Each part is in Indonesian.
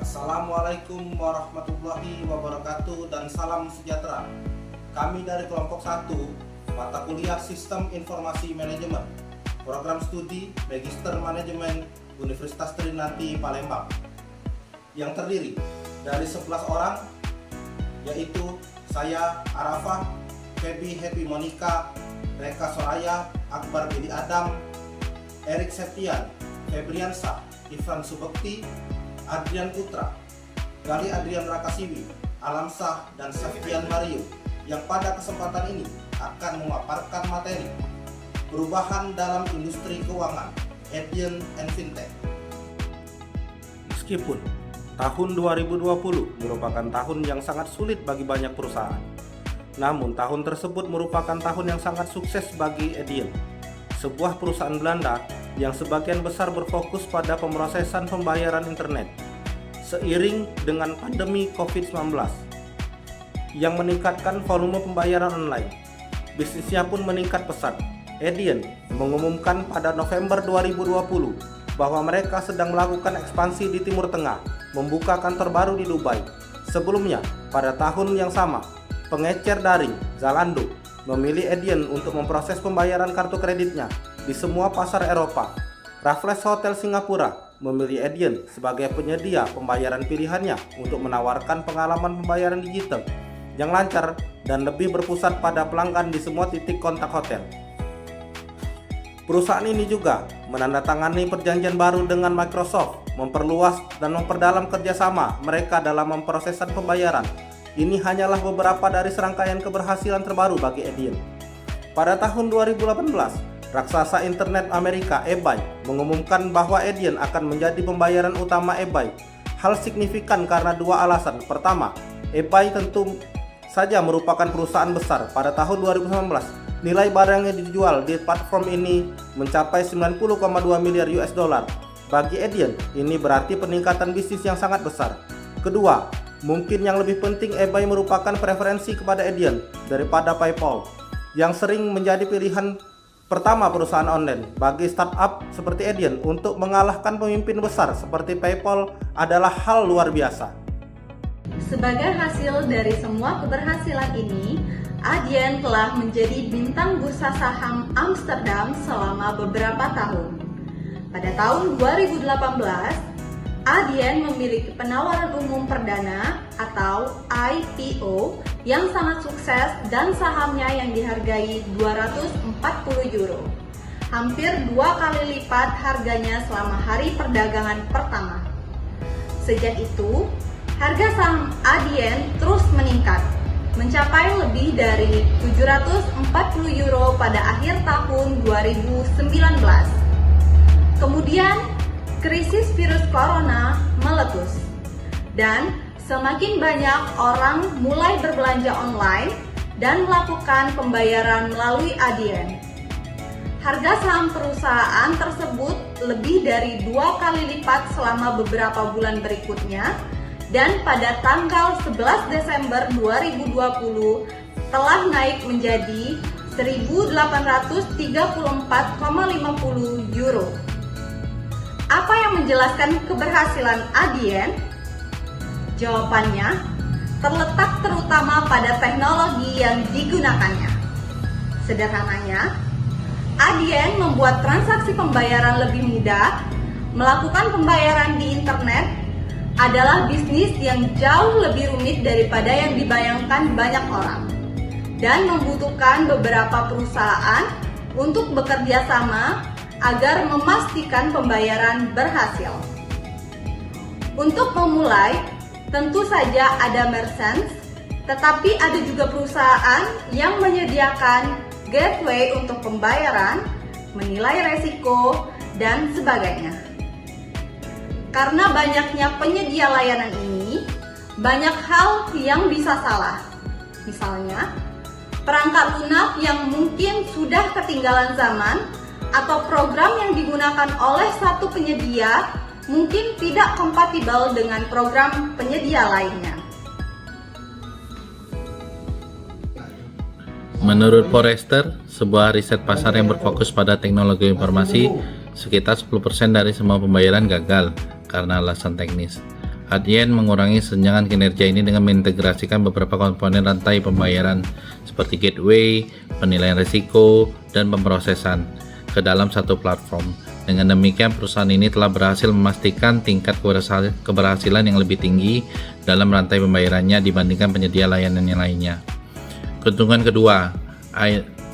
Assalamualaikum warahmatullahi wabarakatuh dan salam sejahtera. Kami dari kelompok 1 mata kuliah Sistem Informasi Manajemen, Program Studi Magister Manajemen Universitas Trisakti Palembang, yang terdiri dari 11 orang, yaitu saya Arafah, Happy Monica, Reka Soraya, Akbar Bidi Adam, Erik Septian, Febriansah, Ifran Subekti, Adrian Putra, Gali Adrian Rakasiwi, Alamsah, dan Seftian Mario, yang pada kesempatan ini akan memaparkan materi perubahan dalam industri keuangan, Edian and Fintech. Meskipun tahun 2020 merupakan tahun yang sangat sulit bagi banyak perusahaan, namun tahun tersebut merupakan tahun yang sangat sukses bagi Edian, sebuah perusahaan Belanda yang sebagian besar berfokus pada pemrosesan pembayaran internet. Seiring dengan pandemi COVID-19 yang meningkatkan volume pembayaran online, bisnisnya pun meningkat pesat. Edian mengumumkan pada November 2020 bahwa mereka sedang melakukan ekspansi di Timur Tengah, membuka kantor baru di Dubai. Sebelumnya, pada tahun yang sama, pengecer daring Zalando memilih Edian untuk memproses pembayaran kartu kreditnya di semua pasar Eropa. Raffles Hotel Singapura memilih Edian sebagai penyedia pembayaran pilihannya untuk menawarkan pengalaman pembayaran digital yang lancar dan lebih berpusat pada pelanggan di semua titik kontak hotel. Perusahaan ini juga menandatangani perjanjian baru dengan Microsoft, memperluas dan memperdalam kerjasama mereka dalam memprosesan pembayaran. Ini hanyalah beberapa dari serangkaian keberhasilan terbaru bagi Edian. Pada tahun 2018, raksasa internet Amerika eBay mengumumkan bahwa Edian akan menjadi pembayaran utama eBay. Hal signifikan karena dua alasan. Pertama, eBay tentu saja merupakan perusahaan besar. Pada tahun 2019, nilai barang yang dijual di platform ini mencapai 90,2 miliar US dollar. Bagi Edian, ini berarti peningkatan bisnis yang sangat besar. Kedua, mungkin yang lebih penting, eBay merupakan preferensi kepada Edian daripada PayPal, yang sering menjadi pilihan pertama perusahaan online. Bagi startup seperti Edian, untuk mengalahkan pemimpin besar seperti PayPal adalah hal luar biasa. Sebagai hasil dari semua keberhasilan ini, Edian telah menjadi bintang bursa saham Amsterdam selama beberapa tahun. Pada tahun 2018, Edian memiliki penawaran umum perdana atau IPO yang sangat sukses dan sahamnya yang dihargai 240 euro. Hampir 2 kali lipat harganya selama hari perdagangan pertama. Sejak itu, harga saham Edian terus meningkat, mencapai lebih dari 740 euro pada akhir tahun 2019. Kemudian, krisis virus corona meletus dan semakin banyak orang mulai berbelanja online dan melakukan pembayaran melalui Edian. Harga saham perusahaan tersebut lebih dari 2 kali lipat selama beberapa bulan berikutnya, dan pada tanggal 11 Desember 2020 telah naik menjadi 1.834,50 euro. Apa yang menjelaskan keberhasilan Edian? Jawabannya terletak terutama pada teknologi yang digunakannya. Sederhananya, Edian membuat transaksi pembayaran lebih mudah. Melakukan pembayaran di internet adalah bisnis yang jauh lebih rumit daripada yang dibayangkan banyak orang, dan membutuhkan beberapa perusahaan untuk bekerja sama agar memastikan pembayaran berhasil. Untuk memulai, tentu saja ada merchants, tetapi ada juga perusahaan yang menyediakan gateway untuk pembayaran, menilai resiko, dan sebagainya. Karena banyaknya penyedia layanan ini, banyak hal yang bisa salah. Misalnya, perangkat lunak yang mungkin sudah ketinggalan zaman, atau program yang digunakan oleh satu penyedia mungkin tidak kompatibel dengan program penyedia lainnya. Menurut Forrester, sebuah riset pasar yang berfokus pada teknologi informasi, sekitar 10% dari semua pembayaran gagal karena alasan teknis. Adyen mengurangi senjangan kinerja ini dengan mengintegrasikan beberapa komponen rantai pembayaran seperti gateway, penilaian risiko, dan pemrosesan ke dalam satu platform. Dengan demikian, perusahaan ini telah berhasil memastikan tingkat keberhasilan yang lebih tinggi dalam rantai pembayarannya dibandingkan penyedia layanan yang lainnya. Keuntungan kedua,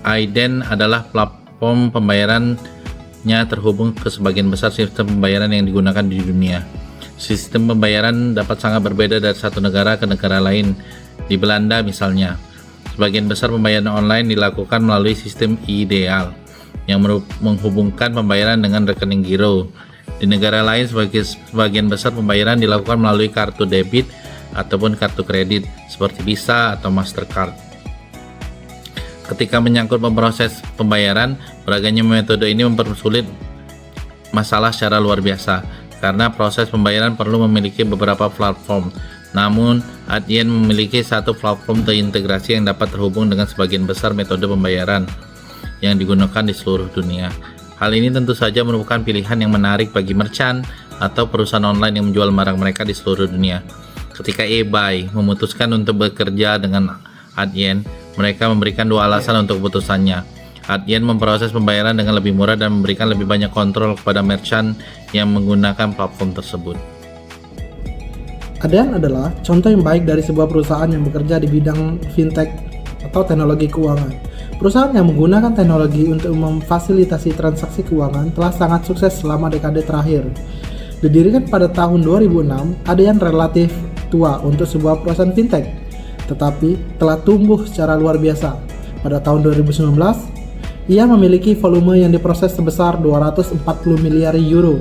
Adyen adalah platform pembayarannya terhubung ke sebagian besar sistem pembayaran yang digunakan di dunia. Sistem pembayaran dapat sangat berbeda dari satu negara ke negara lain. Di Belanda misalnya, sebagian besar pembayaran online dilakukan melalui sistem e-ideal yang menghubungkan pembayaran dengan rekening giro. Di negara lain, sebagian besar pembayaran dilakukan melalui kartu debit ataupun kartu kredit seperti Visa atau Mastercard. Ketika menyangkut memproses pembayaran, beragamnya metode ini mempersulit masalah secara luar biasa karena proses pembayaran perlu memiliki beberapa platform. Namun, Adyen memiliki satu platform terintegrasi yang dapat terhubung dengan sebagian besar metode pembayaran yang digunakan di seluruh dunia. Hal ini tentu saja merupakan pilihan yang menarik bagi merchant atau perusahaan online yang menjual barang mereka di seluruh dunia. Ketika eBay memutuskan untuk bekerja dengan Adyen, mereka memberikan dua alasan untuk keputusannya. Adyen memproses pembayaran dengan lebih murah dan memberikan lebih banyak kontrol kepada merchant yang menggunakan platform tersebut. Adyen adalah contoh yang baik dari sebuah perusahaan yang bekerja di bidang fintech atau teknologi keuangan. Perusahaan yang menggunakan teknologi untuk memfasilitasi transaksi keuangan telah sangat sukses selama dekade terakhir. Didirikan pada tahun 2006, Adyen relatif tua untuk sebuah perusahaan fintech, tetapi telah tumbuh secara luar biasa. Pada tahun 2019, ia memiliki volume yang diproses sebesar 240 miliar euro.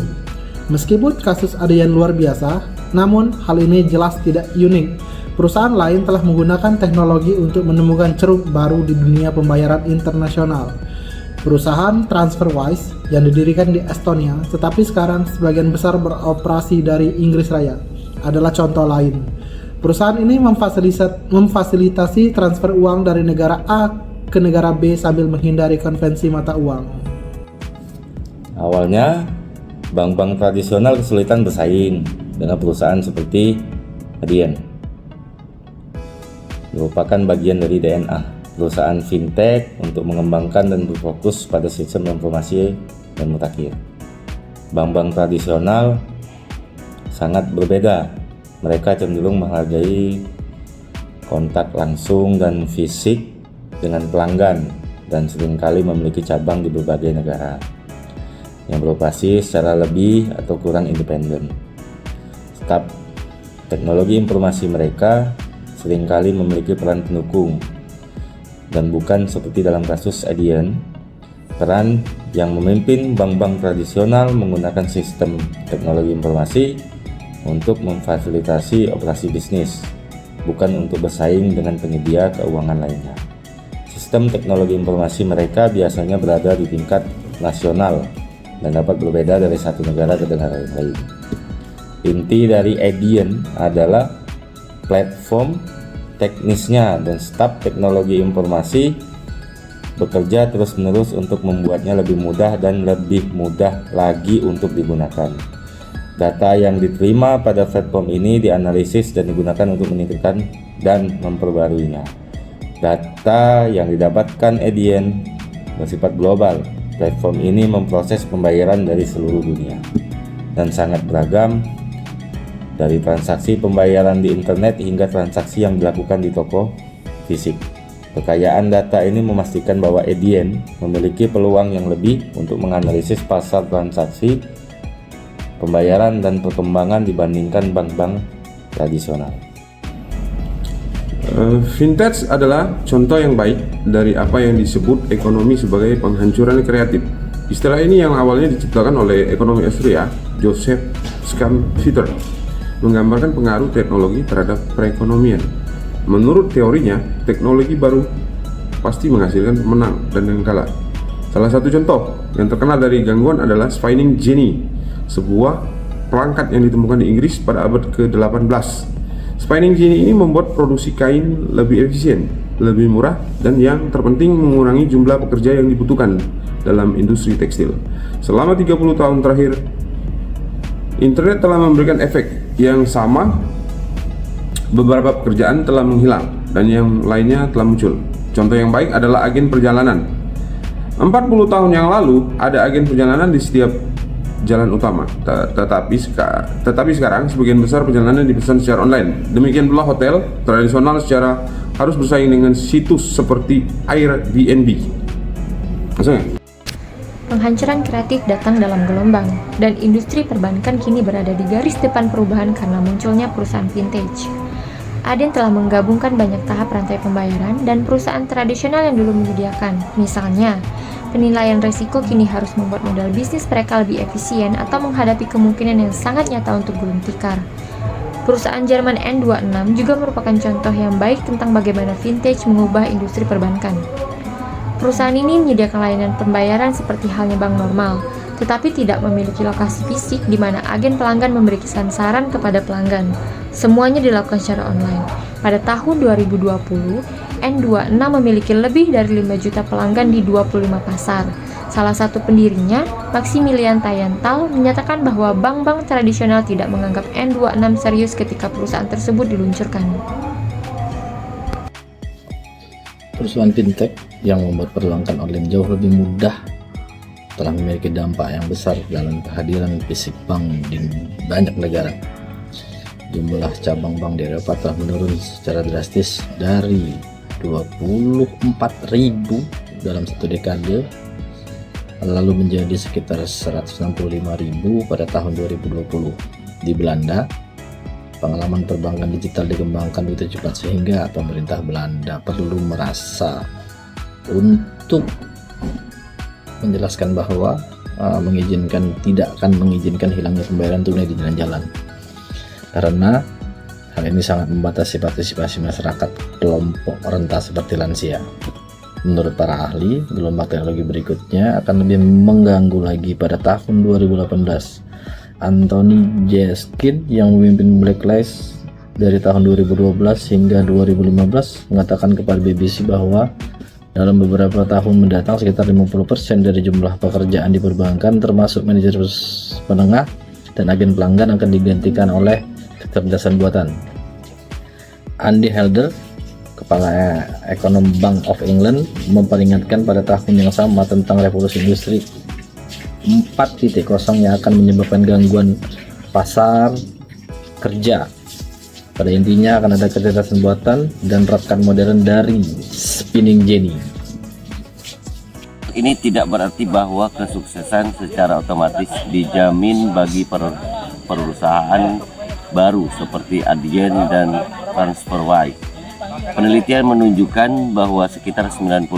Meskipun kasus Adyen luar biasa, namun hal ini jelas tidak unik. Perusahaan lain telah menggunakan teknologi untuk menemukan ceruk baru di dunia pembayaran internasional. Perusahaan TransferWise yang didirikan di Estonia, tetapi sekarang sebagian besar beroperasi dari Inggris Raya, adalah contoh lain. Perusahaan ini memfasilitasi transfer uang dari negara A ke negara B sambil menghindari konvensi mata uang. Awalnya, bank-bank tradisional kesulitan bersaing dengan perusahaan seperti Adyen. Merupakan bagian dari DNA perusahaan fintech untuk mengembangkan dan berfokus pada sistem informasi dan mutakhir. Bank-bank tradisional sangat berbeda. Mereka cenderung menghargai kontak langsung dan fisik dengan pelanggan dan seringkali memiliki cabang di berbagai negara yang beroperasi secara lebih atau kurang independen. Staf teknologi informasi mereka seringkali memiliki peran pendukung dan bukan seperti dalam kasus Adyen, peran yang memimpin bank-bank tradisional menggunakan sistem teknologi informasi untuk memfasilitasi operasi bisnis, bukan untuk bersaing dengan penyedia keuangan lainnya. Sistem teknologi informasi mereka biasanya berada di tingkat nasional dan dapat berbeda dari satu negara ke negara lain. Inti dari Adyen adalah platform teknisnya dan staf teknologi informasi bekerja terus-menerus untuk membuatnya lebih mudah dan lebih mudah lagi untuk digunakan. Data yang diterima pada platform ini dianalisis dan digunakan untuk meningkatkan dan memperbaruinya. Data yang didapatkan Adyen bersifat global. Platform ini memproses pembayaran dari seluruh dunia dan sangat beragam, dari transaksi pembayaran di internet hingga transaksi yang dilakukan di toko fisik. Kekayaan data ini memastikan bahwa Adyen memiliki peluang yang lebih untuk menganalisis pasar transaksi pembayaran dan perkembangan dibandingkan bank-bank tradisional. Fintech adalah contoh yang baik dari apa yang disebut ekonomi sebagai penghancuran kreatif. Istilah ini yang awalnya diciptakan oleh ekonomi Austria, Joseph Schumpeter, menggambarkan pengaruh teknologi terhadap perekonomian. Menurut teorinya, teknologi baru pasti menghasilkan pemenang dan yang kalah. Salah satu contoh yang terkenal dari gangguan adalah Spinning Jenny, sebuah perangkat yang ditemukan di Inggris pada abad ke-18. Spinning Jenny ini membuat produksi kain lebih efisien, lebih murah, dan yang terpenting mengurangi jumlah pekerja yang dibutuhkan dalam industri tekstil. Selama 30 tahun terakhir, internet telah memberikan efek yang sama, beberapa pekerjaan telah menghilang dan yang lainnya telah muncul. Contoh yang baik adalah agen perjalanan. 40 tahun yang lalu ada agen perjalanan di setiap jalan utama, tetapi sekarang sebagian besar perjalanan dipesan secara online. Demikian pula hotel tradisional harus bersaing dengan situs seperti Airbnb. Maksudnya? Penghancuran kreatif datang dalam gelombang, dan industri perbankan kini berada di garis depan perubahan karena munculnya perusahaan vintage. Adyen telah menggabungkan banyak tahap rantai pembayaran dan perusahaan tradisional yang dulu menyediakan. Misalnya, penilaian risiko kini harus membuat modal bisnis mereka lebih efisien atau menghadapi kemungkinan yang sangat nyata untuk gulung tikar. Perusahaan Jerman N26 juga merupakan contoh yang baik tentang bagaimana vintage mengubah industri perbankan. Perusahaan ini menyediakan layanan pembayaran seperti halnya bank normal, tetapi tidak memiliki lokasi fisik di mana agen pelanggan memberikan saran kepada pelanggan. Semuanya dilakukan secara online. Pada tahun 2020, N26 memiliki lebih dari 5 juta pelanggan di 25 pasar. Salah satu pendirinya, Maximilian Tayental, menyatakan bahwa bank-bank tradisional tidak menganggap N26 serius ketika perusahaan tersebut diluncurkan. Perusahaan fintech yang membuat perbankan online jauh lebih mudah telah memiliki dampak yang besar dalam kehadiran fisik bank di banyak negara. Jumlah cabang bank di Eropa telah menurun secara drastis dari 24.000 dalam satu dekade lalu menjadi sekitar 165.000 pada tahun 2020. Di Belanda, pengalaman perbankan digital dikembangkan begitu cepat sehingga pemerintah Belanda perlu merasa untuk menjelaskan bahwa tidak akan mengizinkan hilangnya pembayaran tunai di jalan-jalan, karena hal ini sangat membatasi partisipasi masyarakat kelompok rentan seperti lansia. Menurut para ahli, gelombang teknologi berikutnya akan lebih mengganggu lagi pada tahun 2018. Anthony Jeskin yang memimpin Blacklist dari tahun 2012 hingga 2015 mengatakan kepada BBC bahwa dalam beberapa tahun mendatang sekitar 50% dari jumlah pekerjaan di perbankan termasuk manajer penengah dan agen pelanggan akan digantikan oleh kecerdasan buatan. Andy Helder, kepala ekonom Bank of England, memperingatkan pada tahun yang sama tentang revolusi industri 4.0 yang akan menyebabkan gangguan pasar kerja. Pada intinya akan ada kecerdasan buatan dan rekan modern dari spinning jenny. Ini tidak berarti bahwa kesuksesan secara otomatis dijamin bagi perusahaan baru seperti Adyen dan TransferWise. Penelitian menunjukkan bahwa sekitar 90%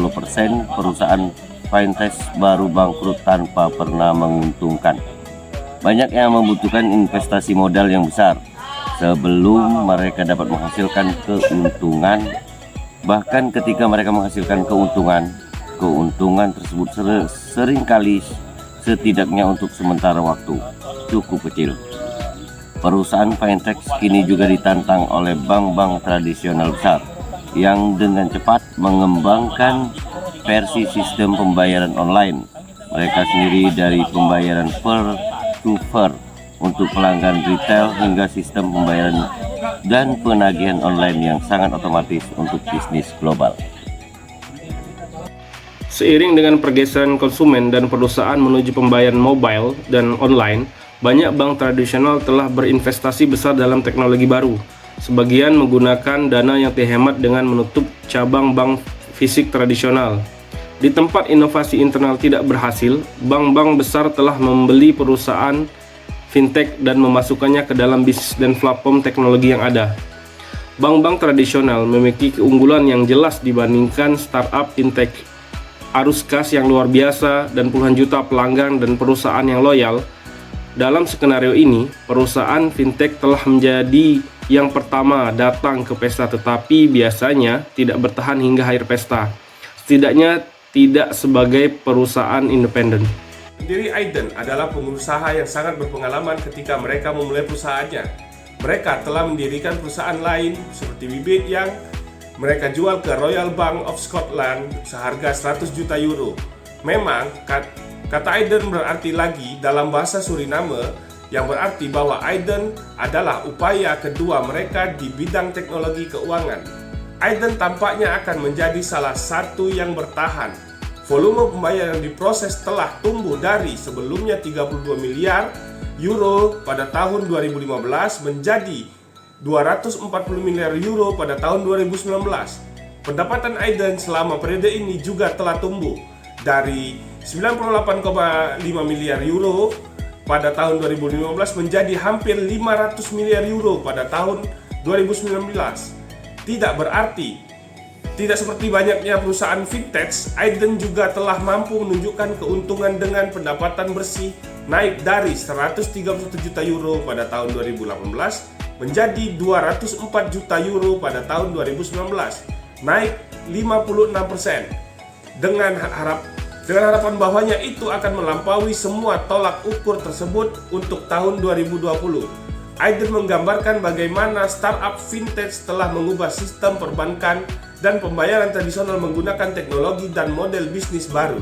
perusahaan fintech baru bangkrut tanpa pernah menguntungkan. Banyak yang membutuhkan investasi modal yang besar sebelum mereka dapat menghasilkan keuntungan. Bahkan ketika mereka menghasilkan keuntungan tersebut seringkali setidaknya untuk sementara waktu cukup kecil. Perusahaan fintech kini juga ditantang oleh bank-bank tradisional besar yang dengan cepat mengembangkan versi sistem pembayaran online mereka sendiri, dari pembayaran peer to peer untuk pelanggan retail hingga sistem pembayaran dan penagihan online yang sangat otomatis untuk bisnis global. Seiring dengan pergeseran konsumen dan perusahaan menuju pembayaran mobile dan online, banyak bank tradisional telah berinvestasi besar dalam teknologi baru. Sebagian menggunakan dana yang dihemat dengan menutup cabang bank fisik tradisional. Di tempat inovasi internal tidak berhasil, bank-bank besar telah membeli perusahaan fintech dan memasukkannya ke dalam bisnis dan platform teknologi yang ada. Bank-bank tradisional memiliki keunggulan yang jelas dibandingkan startup fintech. Arus kas yang luar biasa dan puluhan juta pelanggan dan perusahaan yang loyal. Dalam skenario ini, perusahaan fintech telah menjadi yang pertama datang ke pesta, tetapi biasanya tidak bertahan hingga akhir pesta. Setidaknya tidak sebagai perusahaan independen. Pendiri Adyen adalah pengusaha yang sangat berpengalaman ketika mereka memulai perusahaannya. Mereka telah mendirikan perusahaan lain seperti Bibit yang mereka jual ke Royal Bank of Scotland seharga 100 juta euro. Memang, kata Adyen berarti lagi dalam bahasa Suriname yang berarti bahwa Aiden adalah upaya kedua mereka di bidang teknologi keuangan. Aiden tampaknya akan menjadi salah satu yang bertahan. Volume pembayaran yang diproses telah tumbuh dari sebelumnya 32 miliar euro pada tahun 2015 menjadi 240 miliar euro pada tahun 2019. Pendapatan Aiden selama periode ini juga telah tumbuh dari 98,5 miliar euro pada tahun 2015 menjadi hampir 500 miliar euro pada tahun 2019. Tidak seperti banyaknya perusahaan fintech, Aiden juga telah mampu menunjukkan keuntungan dengan pendapatan bersih naik dari 131 juta euro pada tahun 2018 menjadi 204 juta euro pada tahun 2019, naik 56%. Dengan harapan bahwanya itu akan melampaui semua tolak ukur tersebut untuk tahun 2020. Aiden menggambarkan bagaimana startup fintech telah mengubah sistem perbankan dan pembayaran tradisional menggunakan teknologi dan model bisnis baru.